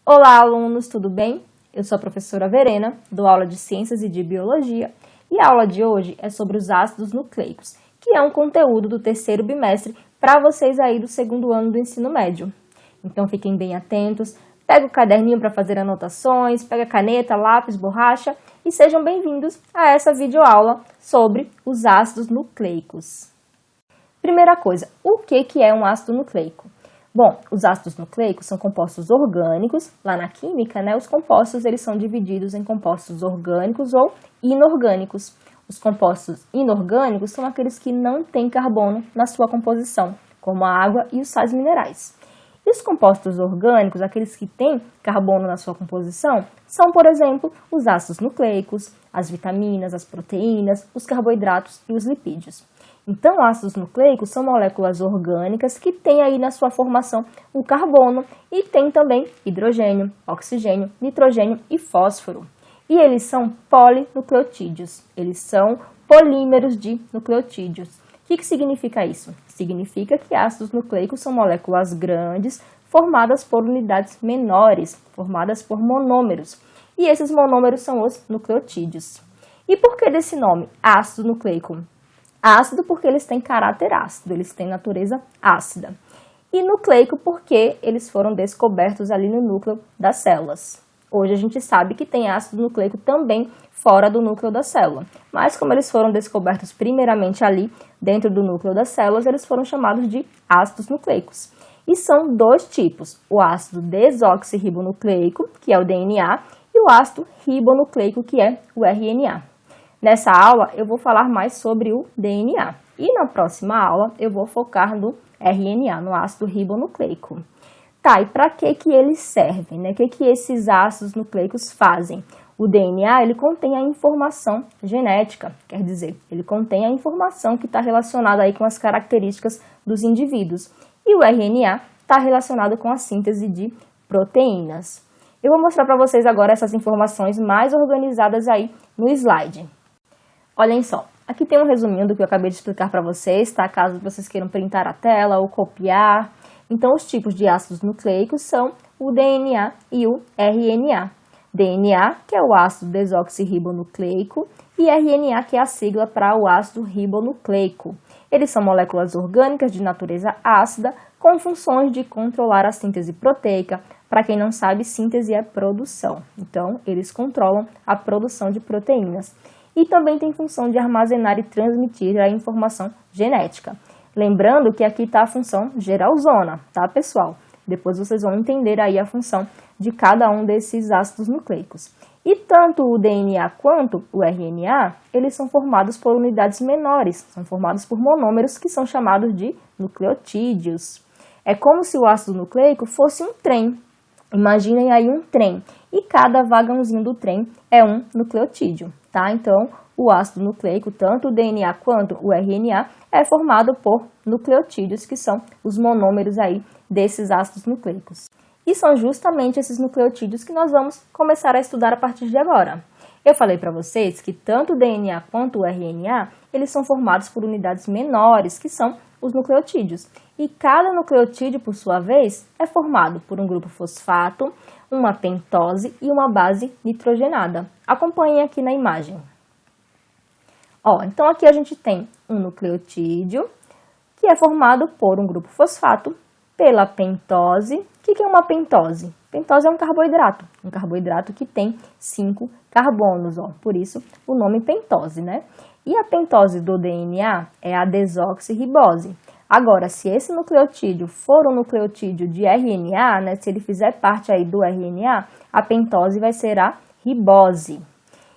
Olá, alunos, tudo bem? Eu sou a professora Verena, dou aula de Ciências e de Biologia, e a aula de hoje é sobre os ácidos nucleicos, que é um conteúdo do terceiro bimestre para vocês aí do segundo ano do ensino médio. Então fiquem bem atentos, pega o caderninho para fazer anotações, pega caneta, lápis, borracha e sejam bem-vindos a essa videoaula sobre os ácidos nucleicos. Primeira coisa, o que é um ácido nucleico? Bom, os ácidos nucleicos são compostos orgânicos. Lá na química, os compostos eles são divididos em compostos orgânicos ou inorgânicos. Os compostos inorgânicos são aqueles que não têm carbono na sua composição, como a água e os sais minerais. E os compostos orgânicos, aqueles que têm carbono na sua composição, são, por exemplo, os ácidos nucleicos, as vitaminas, as proteínas, os carboidratos e os lipídios. Então, ácidos nucleicos são moléculas orgânicas que têm aí na sua formação o carbono e tem também hidrogênio, oxigênio, nitrogênio e fósforo. E eles são polinucleotídeos, eles são polímeros de nucleotídeos. O que significa isso? Significa que ácidos nucleicos são moléculas grandes formadas por unidades menores, formadas por monômeros. E esses monômeros são os nucleotídeos. E por que desse nome, ácido nucleico? Ácido porque eles têm caráter ácido, eles têm natureza ácida. E nucleico porque eles foram descobertos ali no núcleo das células. Hoje a gente sabe que tem ácido nucleico também fora do núcleo da célula. Mas como eles foram descobertos primeiramente ali dentro do núcleo das células, eles foram chamados de ácidos nucleicos. E são dois tipos, o ácido desoxirribonucleico, que é o DNA, e o ácido ribonucleico, que é o RNA. Nessa aula, eu vou falar mais sobre o DNA. E na próxima aula, eu vou focar no RNA, no ácido ribonucleico. Tá, e para que eles servem? O que esses ácidos nucleicos fazem? O DNA, ele contém a informação genética, quer dizer, ele contém a informação que está relacionada aí com as características dos indivíduos. E o RNA está relacionado com a síntese de proteínas. Eu vou mostrar para vocês agora essas informações mais organizadas aí no slide. Olhem só, aqui tem um resuminho do que eu acabei de explicar para vocês, tá? Caso vocês queiram printar a tela ou copiar. Então, os tipos de ácidos nucleicos são o DNA e o RNA. DNA, que é o ácido desoxirribonucleico, e RNA, que é a sigla para o ácido ribonucleico. Eles são moléculas orgânicas de natureza ácida, com funções de controlar a síntese proteica. Para quem não sabe, síntese é produção. Então, eles controlam a produção de proteínas. E também tem função de armazenar e transmitir a informação genética. Lembrando que aqui está a função geralzona, tá, pessoal? Depois vocês vão entender aí a função de cada um desses ácidos nucleicos. E tanto o DNA quanto o RNA, eles são formados por unidades menores, são formados por monômeros que são chamados de nucleotídeos. É como se o ácido nucleico fosse um trem. Imaginem aí um trem e cada vagãozinho do trem é um nucleotídeo, tá? Então, o ácido nucleico, tanto o DNA quanto o RNA, é formado por nucleotídeos, que são os monômeros aí desses ácidos nucleicos. E são justamente esses nucleotídeos que nós vamos começar a estudar a partir de agora. Eu falei para vocês que tanto o DNA quanto o RNA, eles são formados por unidades menores, que são os nucleotídeos. E cada nucleotídeo, por sua vez, é formado por um grupo fosfato, uma pentose e uma base nitrogenada. Acompanhem aqui na imagem. Então aqui a gente tem um nucleotídeo, que é formado por um grupo fosfato, pela pentose. O que é uma pentose? Pentose é um carboidrato que tem 5 carbonos, por isso o nome pentose, E a pentose do DNA é a desoxirribose. Agora, se esse nucleotídeo for um nucleotídeo de RNA, se ele fizer parte aí do RNA, a pentose vai ser a ribose.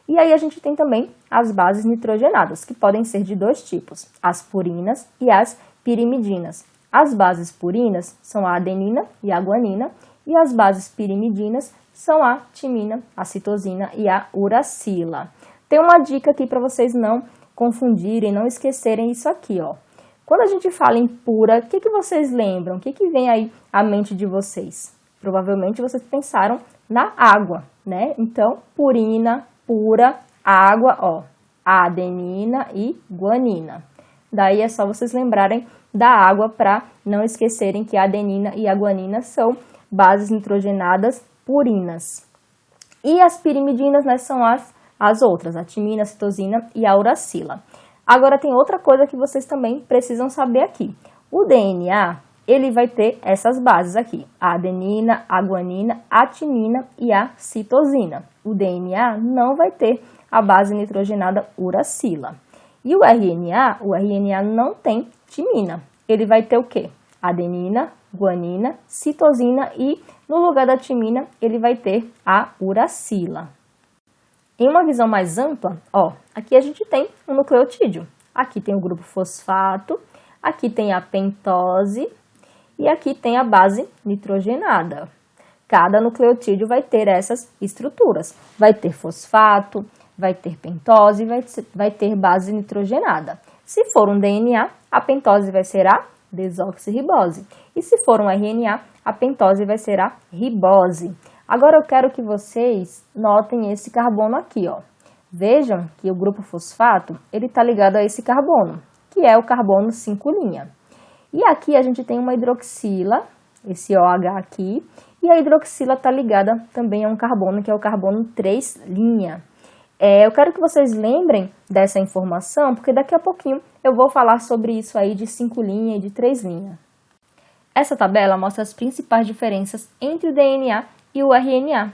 E aí a gente tem também as bases nitrogenadas, que podem ser de dois tipos, as purinas e as pirimidinas. As bases purinas são a adenina e a guanina, e as bases pirimidinas são a timina, a citosina e a uracila. Tem uma dica aqui para vocês não confundirem, não esquecerem isso aqui, Quando a gente fala em pura, o que vocês lembram? O que vem aí à mente de vocês? Provavelmente vocês pensaram na água, Então, purina, pura, água, adenina e guanina. Daí é só vocês lembrarem da água para não esquecerem que a adenina e a guanina são bases nitrogenadas purinas. E as pirimidinas, né, são as outras, a timina, a citosina e a uracila. Agora tem outra coisa que vocês também precisam saber aqui. O DNA, ele vai ter essas bases aqui, a adenina, a guanina, a timina e a citosina. O DNA não vai ter a base nitrogenada uracila. E o RNA não tem timina. Ele vai ter o quê? Adenina, guanina, citosina e no lugar da timina ele vai ter a uracila. Em uma visão mais ampla, aqui a gente tem um nucleotídeo. Aqui tem o grupo fosfato, aqui tem a pentose e aqui tem a base nitrogenada. Cada nucleotídeo vai ter essas estruturas. Vai ter fosfato, vai ter pentose e vai ter base nitrogenada. Se for um DNA, a pentose vai ser a desoxirribose. E se for um RNA, a pentose vai ser a ribose. Agora eu quero que vocês notem esse carbono aqui, Vejam que o grupo fosfato, ele está ligado a esse carbono, que é o carbono 5'. E aqui a gente tem uma hidroxila, esse OH aqui, e a hidroxila está ligada também a um carbono, que é o carbono 3'. Eu quero que vocês lembrem dessa informação, porque daqui a pouquinho eu vou falar sobre isso aí de 5' e de 3'. Essa tabela mostra as principais diferenças entre o DNA e o RNA.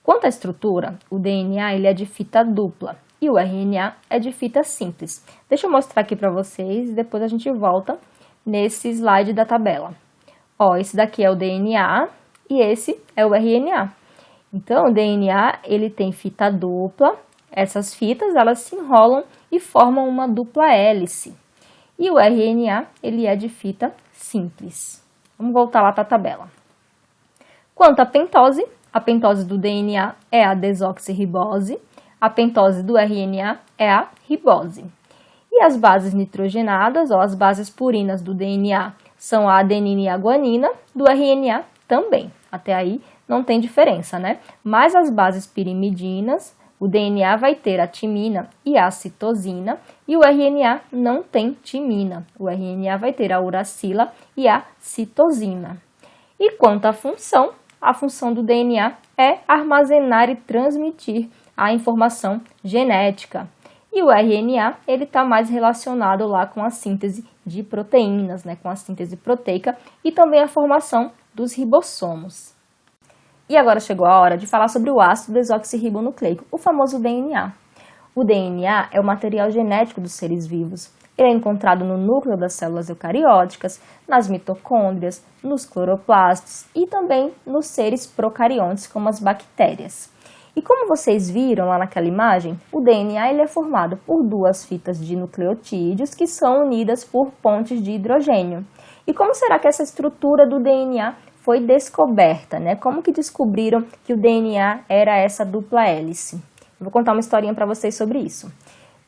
Quanto à estrutura, o DNA ele é de fita dupla e o RNA é de fita simples. Deixa eu mostrar aqui para vocês e depois a gente volta nesse slide da tabela. Esse daqui é o DNA e esse é o RNA. Então, o DNA ele tem fita dupla, essas fitas elas se enrolam e formam uma dupla hélice. E o RNA ele é de fita simples. Vamos voltar lá para a tabela. Quanto à pentose, a pentose do DNA é a desoxirribose, a pentose do RNA é a ribose. E as bases nitrogenadas, as bases purinas do DNA são a adenina e a guanina, do RNA também. Até aí não tem diferença, né? Mas as bases pirimidinas, o DNA vai ter a timina e a citosina e o RNA não tem timina. O RNA vai ter a uracila e a citosina. E quanto à função, a função do DNA é armazenar e transmitir a informação genética. E o RNA ele está mais relacionado lá com a síntese de proteínas, né? Com a síntese proteica e também a formação dos ribossomos. E agora chegou a hora de falar sobre o ácido desoxirribonucleico, o famoso DNA. O DNA é o material genético dos seres vivos. Ele é encontrado no núcleo das células eucarióticas, nas mitocôndrias, nos cloroplastos e também nos seres procariontes, como as bactérias. E como vocês viram lá naquela imagem, o DNA ele é formado por duas fitas de nucleotídeos que são unidas por pontes de hidrogênio. E como será que essa estrutura do DNA foi descoberta, né? Como que descobriram que o DNA era essa dupla hélice? Eu vou contar uma historinha para vocês sobre isso.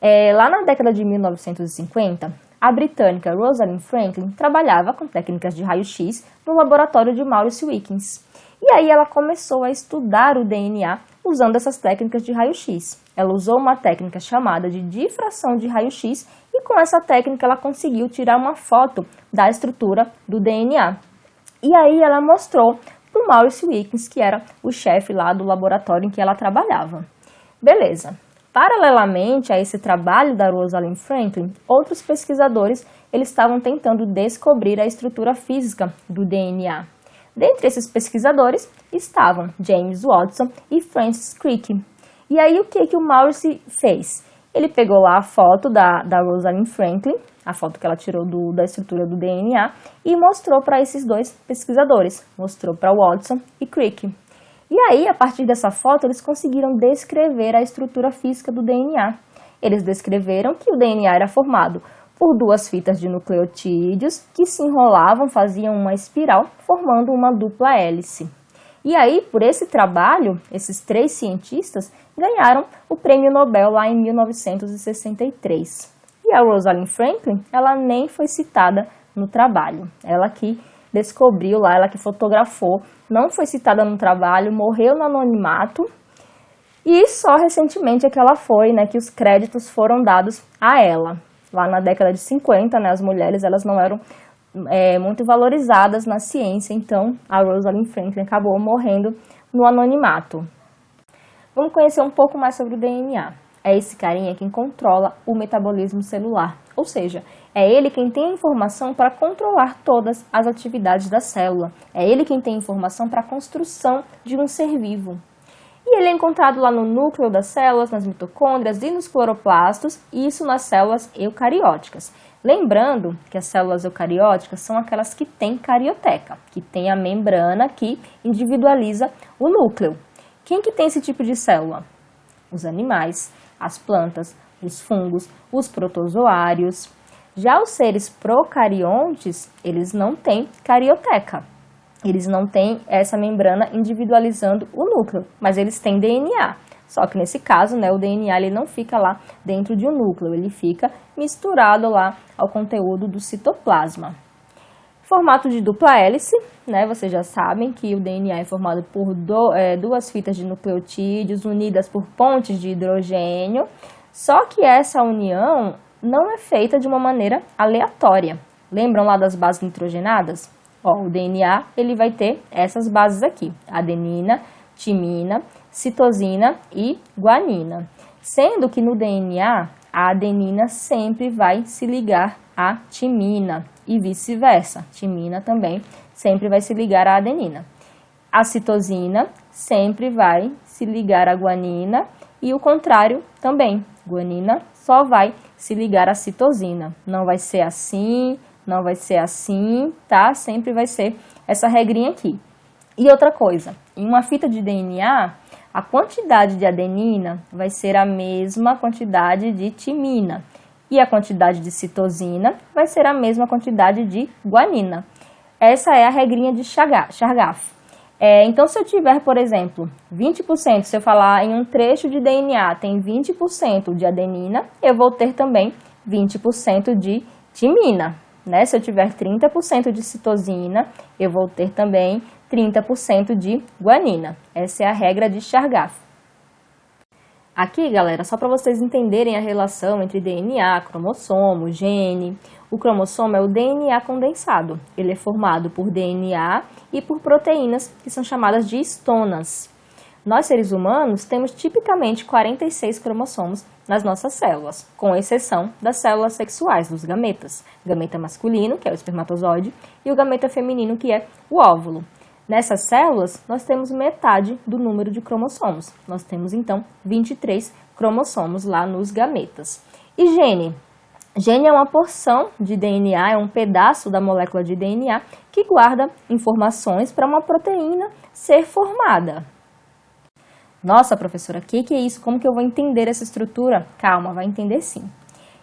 Lá na década de 1950, a britânica Rosalind Franklin trabalhava com técnicas de raio-x no laboratório de Maurice Wilkins. E aí ela começou a estudar o DNA usando essas técnicas de raio-x. Ela usou uma técnica chamada de difração de raio-x e com essa técnica ela conseguiu tirar uma foto da estrutura do DNA. E aí ela mostrou para o Maurice Wilkins, que era o chefe lá do laboratório em que ela trabalhava. Beleza. Paralelamente a esse trabalho da Rosalind Franklin, outros pesquisadores eles estavam tentando descobrir a estrutura física do DNA. Dentre esses pesquisadores estavam James Watson e Francis Crick. E aí o que o Maurice fez? Ele pegou lá a foto da Rosalind Franklin, a foto que ela tirou da estrutura do DNA, e mostrou para esses dois pesquisadores, mostrou para Watson e Crick. E aí, a partir dessa foto, eles conseguiram descrever a estrutura física do DNA. Eles descreveram que o DNA era formado por duas fitas de nucleotídeos que se enrolavam, faziam uma espiral, formando uma dupla hélice. E aí, por esse trabalho, esses três cientistas ganharam o Prêmio Nobel lá em 1963. E a Rosalind Franklin, ela nem foi citada no trabalho. Ela que descobriu lá, ela que fotografou, não foi citada no trabalho, morreu no anonimato. E só recentemente é que ela foi, né, que os créditos foram dados a ela. Lá na década de 50, né, as mulheres elas não eram muito valorizadas na ciência, então a Rosalind Franklin acabou morrendo no anonimato. Vamos conhecer um pouco mais sobre o DNA. É esse carinha quem controla o metabolismo celular, ou seja, é ele quem tem a informação para controlar todas as atividades da célula, é ele quem tem informação para a construção de um ser vivo. E ele é encontrado lá no núcleo das células, nas mitocôndrias e nos cloroplastos, isso nas células eucarióticas. Lembrando que as células eucarióticas são aquelas que têm carioteca, que tem a membrana que individualiza o núcleo. Quem que tem esse tipo de célula? Os animais, as plantas, os fungos, os protozoários. Já os seres procariontes, eles não têm carioteca. Eles não têm essa membrana individualizando o núcleo, mas eles têm DNA. Só que nesse caso, né, o DNA ele não fica lá dentro de um núcleo, ele fica misturado lá ao conteúdo do citoplasma. Formato de dupla hélice, né, vocês já sabem que o DNA é formado por duas fitas de nucleotídeos unidas por pontes de hidrogênio, só que essa união não é feita de uma maneira aleatória. Lembram lá das bases nitrogenadas? Ó, o DNA ele vai ter essas bases aqui, adenina, timina, citosina e guanina. Sendo que no DNA, a adenina sempre vai se ligar à timina e vice-versa. Timina também sempre vai se ligar à adenina. A citosina sempre vai se ligar à guanina e o contrário também. Guanina só vai se ligar à citosina. Não vai ser assim, não vai ser assim, tá? Sempre vai ser essa regrinha aqui. E outra coisa, em uma fita de DNA, a quantidade de adenina vai ser a mesma quantidade de timina. E a quantidade de citosina vai ser a mesma quantidade de guanina. Essa é a regrinha de Chargaff. Então, se eu tiver, por exemplo, 20%, se eu falar em um trecho de DNA tem 20% de adenina, eu vou ter também 20% de timina. Né? Se eu tiver 30% de citosina, eu vou ter também 30% de guanina. Essa é a regra de Chargaff. Aqui, galera, só para vocês entenderem a relação entre DNA, cromossomo, gene. O cromossomo é o DNA condensado. Ele é formado por DNA e por proteínas que são chamadas de estonas. Nós, seres humanos, temos tipicamente 46 cromossomos nas nossas células, com exceção das células sexuais, dos gametas. Gameta masculino, que é o espermatozoide, e o gameta feminino, que é o óvulo. Nessas células, nós temos metade do número de cromossomos. Nós temos, então, 23 cromossomos lá nos gametas. E gene? Gene é uma porção de DNA, é um pedaço da molécula de DNA que guarda informações para uma proteína ser formada. Nossa, professora, o que é isso? Como que eu vou entender essa estrutura? Calma, vai entender sim.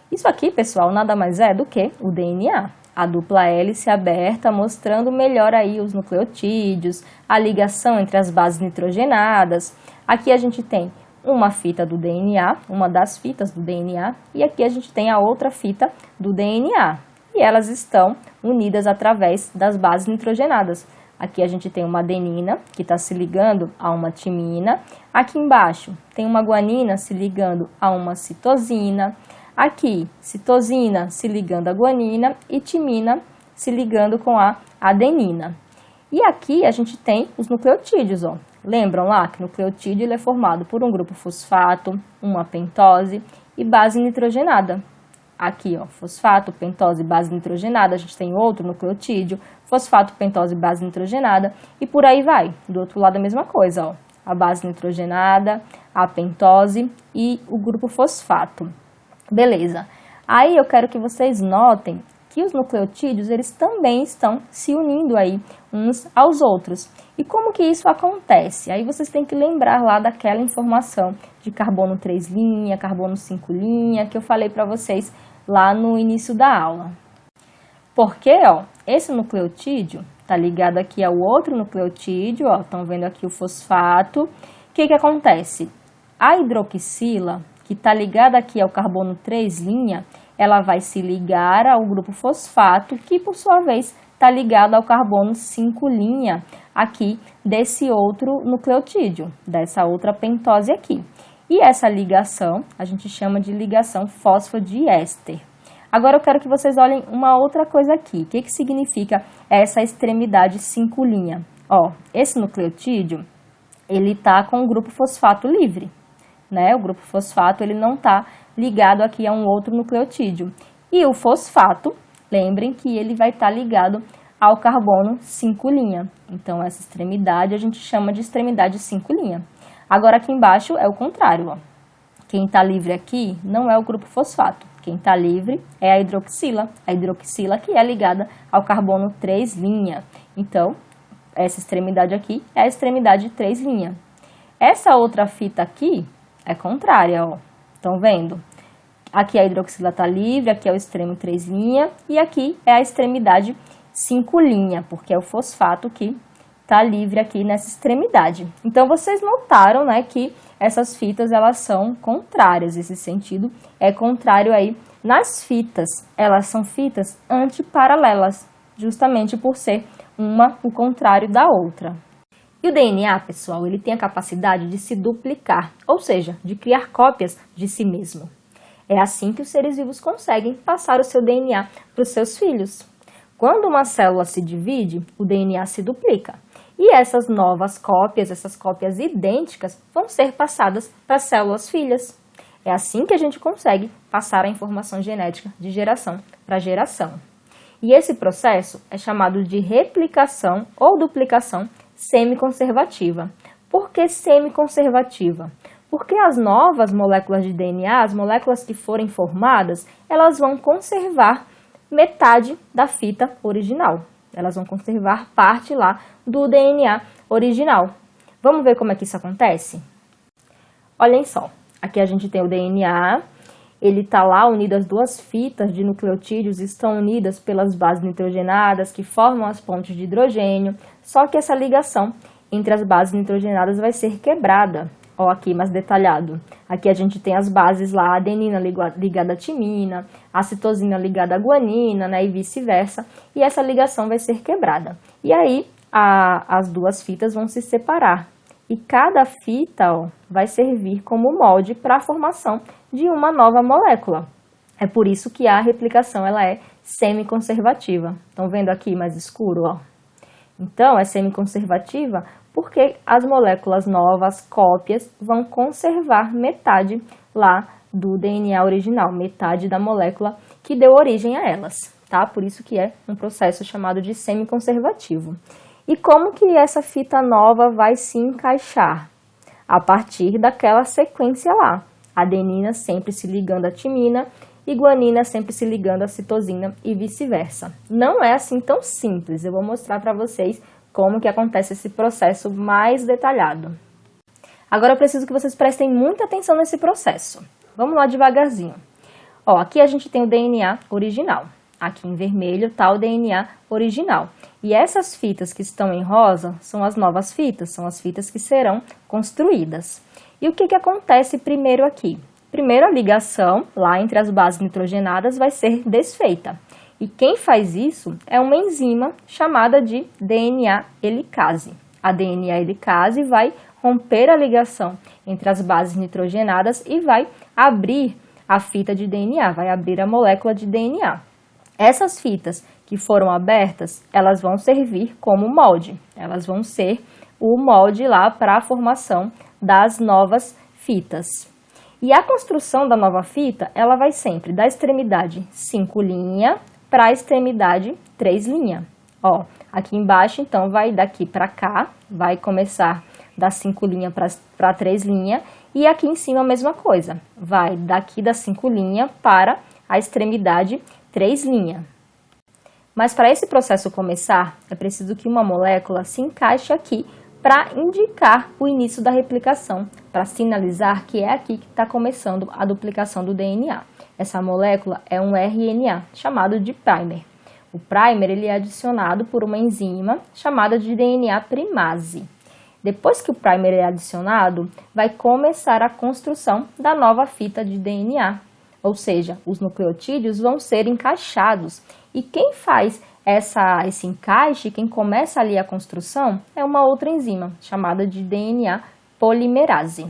Isso aqui, pessoal, nada mais é do que o DNA. A dupla hélice aberta, mostrando melhor aí os nucleotídeos, a ligação entre as bases nitrogenadas. Aqui a gente tem uma fita do DNA, uma das fitas do DNA, e aqui a gente tem a outra fita do DNA. E elas estão unidas através das bases nitrogenadas. Aqui a gente tem uma adenina, que está se ligando a uma timina. Aqui embaixo tem uma guanina se ligando a uma citosina. Aqui, citosina se ligando à guanina e timina se ligando com a adenina. E aqui a gente tem os nucleotídeos, ó. Lembram lá que o nucleotídeo ele é formado por um grupo fosfato, uma pentose e base nitrogenada. Aqui, ó, fosfato, pentose, base nitrogenada, a gente tem outro nucleotídeo, fosfato, pentose, base nitrogenada e por aí vai. Do outro lado a mesma coisa, ó. A base nitrogenada, a pentose e o grupo fosfato. Beleza. Aí eu quero que vocês notem que os nucleotídeos, eles também estão se unindo aí uns aos outros. E como que isso acontece? Aí vocês têm que lembrar lá daquela informação de carbono 3', carbono 5', que eu falei para vocês lá no início da aula. Porque, ó, esse nucleotídeo tá ligado aqui ao outro nucleotídeo, ó, estão vendo aqui o fosfato. O que que acontece? A hidroxila, que está ligada aqui ao carbono 3', ela vai se ligar ao grupo fosfato, que por sua vez está ligado ao carbono 5' aqui desse outro nucleotídeo, dessa outra pentose aqui. E essa ligação a gente chama de ligação fosfodiéster. Agora eu quero que vocês olhem uma outra coisa aqui. O que significa essa extremidade 5' Ó, esse nucleotídeo, ele está com o grupo fosfato livre, né? O grupo fosfato ele não está ligado aqui a um outro nucleotídeo. E o fosfato, lembrem que ele vai estar ligado ao carbono 5'. Então, essa extremidade a gente chama de extremidade 5'. Agora, aqui embaixo é o contrário, ó. Quem está livre aqui não é o grupo fosfato. Quem está livre é a hidroxila que é ligada ao carbono 3'. Então, essa extremidade aqui é a extremidade 3'. Essa outra fita aqui é contrária, ó. Estão vendo? Aqui a hidroxila está livre, aqui é o extremo 3' e aqui é a extremidade 5', porque é o fosfato que está livre aqui nessa extremidade. Então, vocês notaram, né, que essas fitas, elas são contrárias. Esse sentido é contrário aí nas fitas. Elas são fitas antiparalelas, justamente por ser uma o contrário da outra. E o DNA, pessoal, ele tem a capacidade de se duplicar, ou seja, de criar cópias de si mesmo. É assim que os seres vivos conseguem passar o seu DNA para os seus filhos. Quando uma célula se divide, o DNA se duplica. E essas novas cópias, essas cópias idênticas, vão ser passadas para as células filhas. É assim que a gente consegue passar a informação genética de geração para geração. E esse processo é chamado de replicação ou duplicação semiconservativa. Por que semiconservativa? Porque as novas moléculas de DNA, as moléculas que forem formadas, elas vão conservar metade da fita original. Elas vão conservar parte lá do DNA original. Vamos ver como é que isso acontece? Olhem só, aqui a gente tem o DNA, ele está lá unido, as duas fitas de nucleotídeos estão unidas pelas bases nitrogenadas que formam as pontes de hidrogênio, só que essa ligação entre as bases nitrogenadas vai ser quebrada. Ó, aqui mais detalhado. Aqui a gente tem as bases lá, a adenina ligada à timina, a citosina ligada à guanina, né, e vice-versa. E essa ligação vai ser quebrada. E aí, as duas fitas vão se separar. E cada fita, ó, vai servir como molde para a formação de uma nova molécula. É por isso que a replicação ela é semiconservativa. Estão vendo aqui mais escuro, ó? Então, é semiconservativa porque as moléculas novas, cópias, vão conservar metade lá do DNA original, metade da molécula que deu origem a elas, tá? Por isso que é um processo chamado de semiconservativo. E como que essa fita nova vai se encaixar? A partir daquela sequência lá, adenina sempre se ligando à timina e guanina sempre se ligando à citosina e vice-versa. Não é assim tão simples, eu vou mostrar para vocês como que acontece esse processo mais detalhado. Agora eu preciso que vocês prestem muita atenção nesse processo. Vamos lá devagarzinho. Ó, aqui a gente tem o DNA original. Aqui em vermelho está o DNA original. E essas fitas que estão em rosa são as novas fitas, são as fitas que serão construídas. E o que acontece primeiro aqui? Primeiro, a ligação lá entre as bases nitrogenadas vai ser desfeita. E quem faz isso é uma enzima chamada de DNA helicase. A DNA helicase vai romper a ligação entre as bases nitrogenadas e vai abrir a fita de DNA, vai abrir a molécula de DNA. Essas fitas que foram abertas, elas vão servir como molde. Elas vão ser o molde lá para a formação das novas fitas. E a construção da nova fita, ela vai sempre da extremidade 5' para a extremidade 3'. Ó, aqui embaixo, então, vai daqui para cá, vai começar da 5' para 3', e aqui em cima a mesma coisa, vai daqui da 5' para a extremidade 3'. Mas para esse processo começar, é preciso que uma molécula se encaixe aqui para indicar o início da replicação, para sinalizar que é aqui que está começando a duplicação do DNA. Essa molécula é um RNA, chamado de primer. O primer ele é adicionado por uma enzima chamada de DNA primase. Depois que o primer é adicionado, vai começar a construção da nova fita de DNA. Ou seja, os nucleotídeos vão ser encaixados. E quem faz esse encaixe, quem começa ali a construção, é uma outra enzima, chamada de DNA polimerase.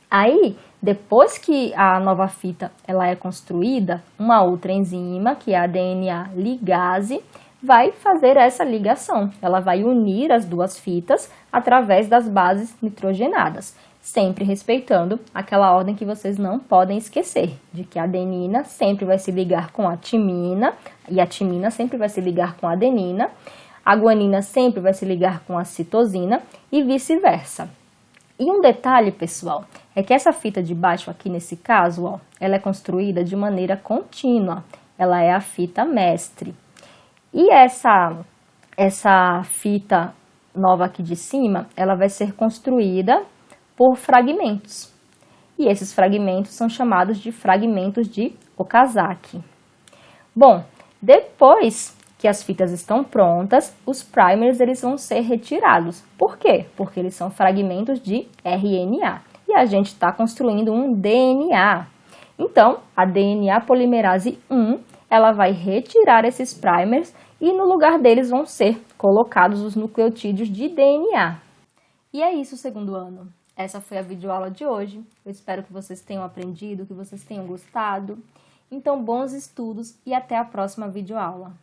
Aí, Depois que a nova fita ela é construída, uma outra enzima, que é a DNA ligase, vai fazer essa ligação. Ela vai unir as duas fitas através das bases nitrogenadas, sempre respeitando aquela ordem que vocês não podem esquecer, de que a adenina sempre vai se ligar com a timina, e a timina sempre vai se ligar com a adenina, a guanina sempre vai se ligar com a citosina e vice-versa. E um detalhe, pessoal, é que essa fita de baixo aqui nesse caso, ó, ela é construída de maneira contínua, ela é a fita mestre. E essa fita nova aqui de cima, ela vai ser construída por fragmentos. E esses fragmentos são chamados de fragmentos de Okazaki. Bom, depois que as fitas estão prontas, os primers eles vão ser retirados. Por quê? Porque eles são fragmentos de RNA. E a gente está construindo um DNA. Então, a DNA polimerase 1, ela vai retirar esses primers e no lugar deles vão ser colocados os nucleotídeos de DNA. E é isso, segundo ano. Essa foi a videoaula de hoje. Eu espero que vocês tenham aprendido, que vocês tenham gostado. Então, bons estudos e até a próxima videoaula.